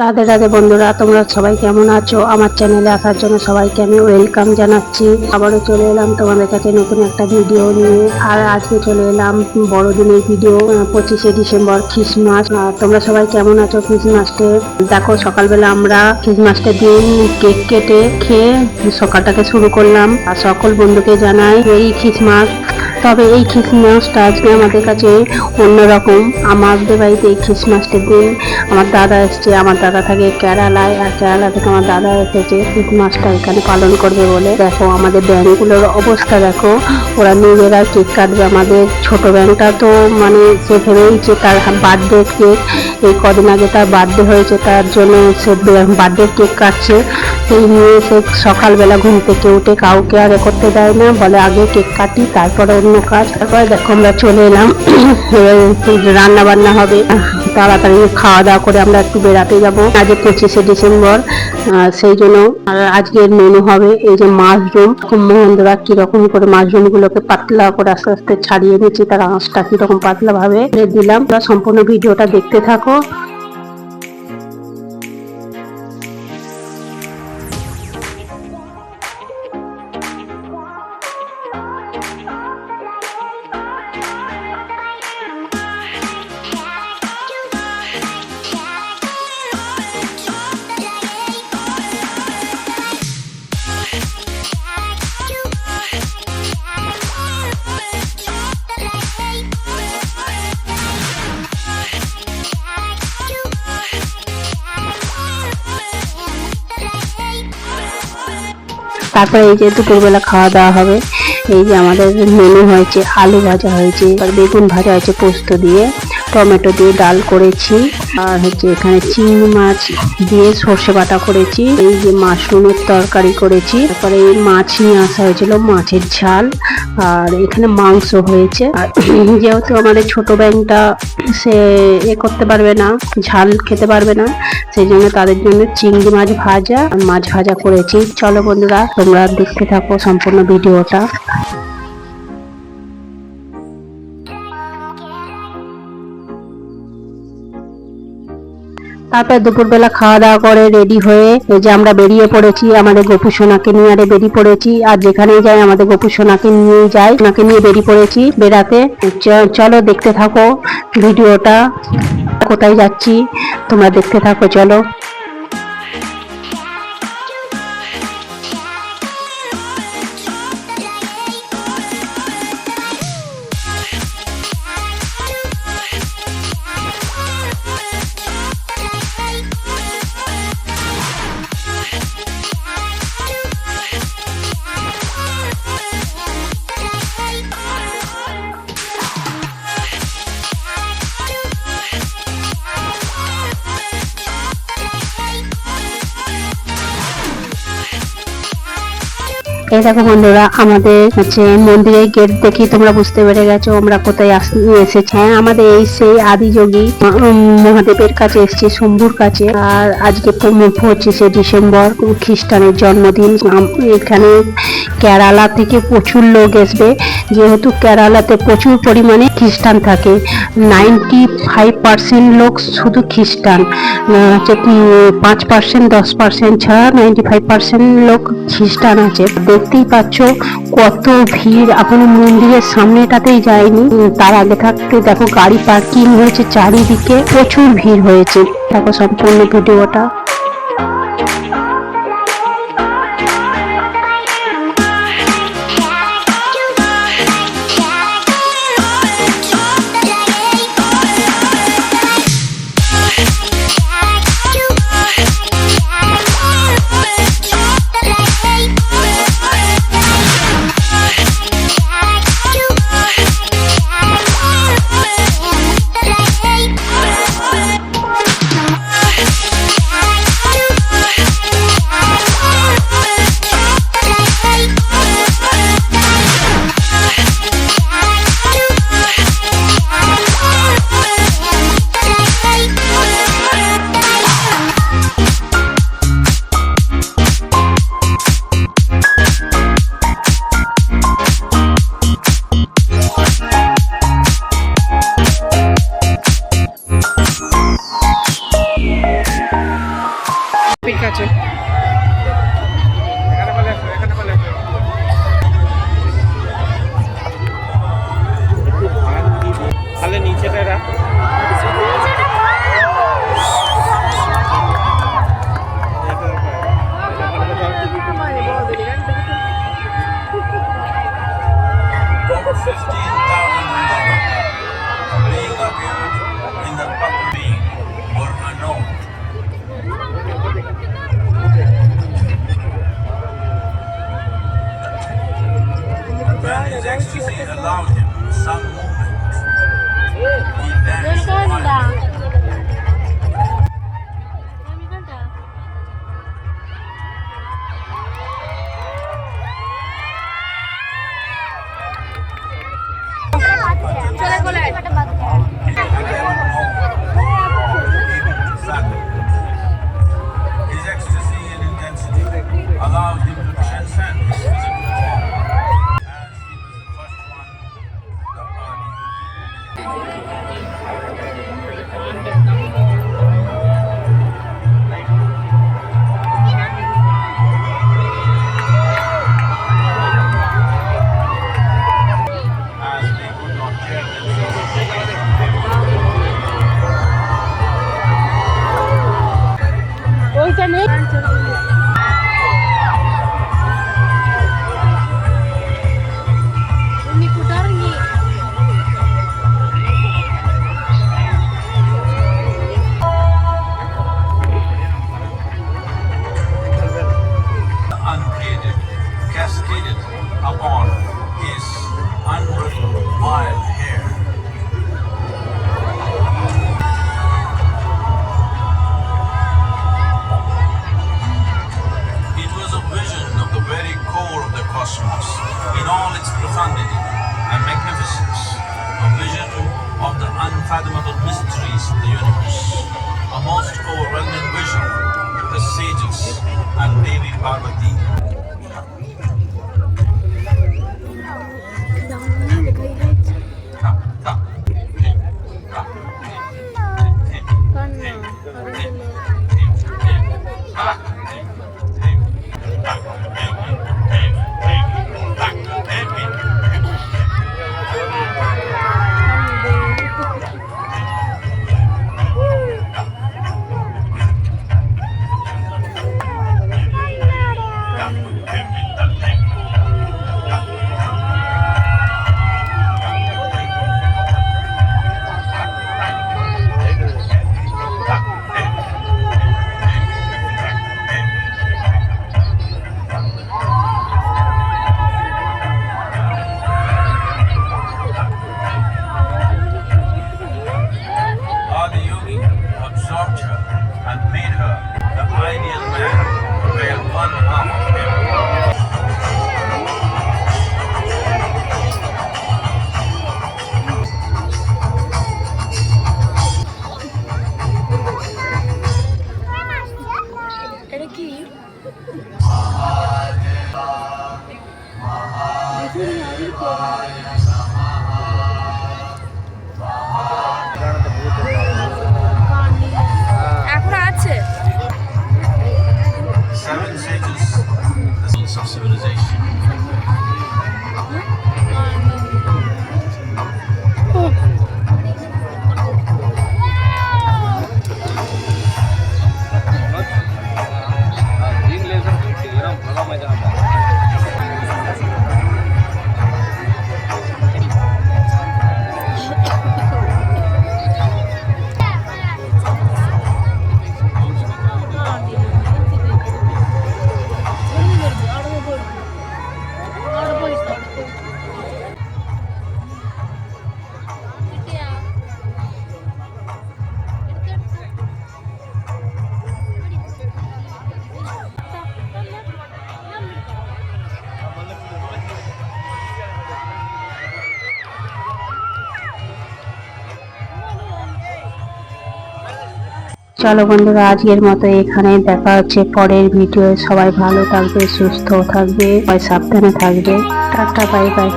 রাধে রাধে বন্ধুরা, তোমরা সবাই কেমন আছো? আমার চ্যানেলে আসার জন্য সবাইকে আমি ওয়েলকাম জানাচ্ছি। আবারও চলে এলাম তোমাদের কাছে নতুন একটা ভিডিও নিয়ে। আর আজকে চলে এলাম বড়দিনের ভিডিও, 25শে ডিসেম্বর খ্রিস্টমাস। তোমরা সবাই কেমন আছো? খ্রিস্টমাসে দেখো, সকালবেলা আমরা খ্রিস্টমাসের দিন কেক কেটে খেয়ে সকালটাকে শুরু করলাম। আর সকল বন্ধুকে জানাই এই খ্রিস্টমাস। তবে এই খ্রিস্টমাসটা আজকে আমাদের কাছে অন্যরকম। আমাদের বাড়িতে এই খ্রিস্টমাসের দিন আমার দাদা এসছে। আমার দাদা থাকে কেরালায়, আর কেরালা থেকে আমার দাদা এসেছে খ্রিস্টমাসটা এখানে পালন করবে বলে। দেখো আমাদের ব্যাংকগুলোর অবস্থা দেখো, ওরা নিজেরা কেক কাটবে। আমাদের ছোট ব্যাংকটা তো মানে সে ভেবেইছে তার বার্থডে কেক, এই কদিন আগে তার বার্থডে হয়েছে, তার জন্য সে বার্থডে কেক কাটছে। সেই নিয়ে সে সকালবেলা ঘুম থেকে উঠে কাউকে আর করতে দেয় না, বলে আগে কেক কাটি তারপরে অন্য কাজ। তারপরে দেখো আমরা চলে এলাম, রান্না বান্না হবে, তাড়াতাড়ি খাওয়া দাওয়া করে আমরা একটু বেড়াতে যাবো। আজ 25শে ডিসেম্বর, সেই জন্য আজকের মেনু হবে এই যে মাশরুম। বন্ধুরা কিরকম করে মাশরুম গুলোকে পাতলা করে আস্তে আস্তে ছাড়িয়ে নিচ্ছি, তার আঁশটা কিরকম পাতলা ভাবে দিলাম। সম্পূর্ণ ভিডিওটা দেখতে থাকো। তারপরে এই যে দুপুরবেলা খাওয়া দাওয়া হবে। এই যে আমাদের মেনু হয়েছে, আলু ভাজা হয়েছে, বেগুন ভাজা হয়েছে পোস্ত দিয়ে, টমেটো দিয়ে ডাল করেছি, আর হচ্ছে এখানে চিংড়ি মাছ দিয়ে সর্ষে বাটা করেছি, এই যে মাশরুমের তরকারি করেছি, তারপরে এই মাছ নিয়ে আসা হয়েছিল, মাছের ঝাল, আর এখানে মাংস হয়েছে। আর যেহেতু আমাদের ছোট ব্যাংকটা সে করতে পারবে না, ঝাল খেতে পারবে না, সেই জন্য তাদের জন্য চিংড়ি মাছ ভাজা আর মাছ ভাজা করেছি। চলো বন্ধুরা, তোমরা দেখতে থাকো সম্পূর্ণ ভিডিওটা। তারপর দুপুরবেলা খাওয়া দাওয়া করে রেডি হয়ে এই যে আমরা বেরিয়ে পড়েছি, আমাদের গোপু সোনাকে নিয়ে আরে বেরিয়ে পড়েছি। আর যেখানেই যাই আমাদের গোপু সোনাকে নিয়ে যাই, ওনাকে নিয়ে বেরিয়ে পড়েছি বেড়াতে। চলো দেখতে থাকো ভিডিওটা, কোথায় যাচ্ছি তোমরা দেখতে থাকো। চলো। এই দেখো বন্ধুরা, আমাদের হচ্ছে মন্দিরের গেট দেখি তোমরা বুঝতে পেরে গেছো আমরা কোথায় এসেছি। হ্যাঁ, আমাদের এই সেই আদিযোগী মহাদেবের কাছে এসেছি, শম্ভুর কাছে। আর আজকে 25শে ডিসেম্বর খ্রিস্টানের জন্মদিন। এখানে কেরালা থেকে প্রচুর লোক আসবে, যেহেতু কেরালাতে প্রচুর পরিমাণে খ্রিস্টান থাকে। 95% লোক শুধু খ্রিস্টান, 5% 10% ছাড়া 95% লোক খ্রিস্টান আছে। দেখতেই পাচ্ছ কত ভিড়, এখনো মন্দিরের সামনেটাতেই যায়নি, তার আগে থাকতে দেখো গাড়ি পার্কিং হয়েছে, চারিদিকে প্রচুর ভিড় হয়েছে। দেখো সম্পূর্ণ ভিডিওটা। নেই। Uncreated, cascaded upon his unbridled wild hair. It was a vision of the very core of the cosmos, in all its profundity and magnificence, a vision of the unfathomable mysteries of the universe, a most overwhelming vision, the sages and Devi Parvati. Adiyogi absorbed her and made her the ideal man, where one half of him. এটা কি? এখন আছে Seven sages, the sons of civilization. Green laser ना बड़ा मजा आता है। চলো বন্ধুরা, আজকের মতো এখানে দেখা হচ্ছে পরের ভিডিও। সবাই ভালো থাকবে, সুস্থ থাকবে, সবাই সাবধানে থাকবে। Tata, bye bye.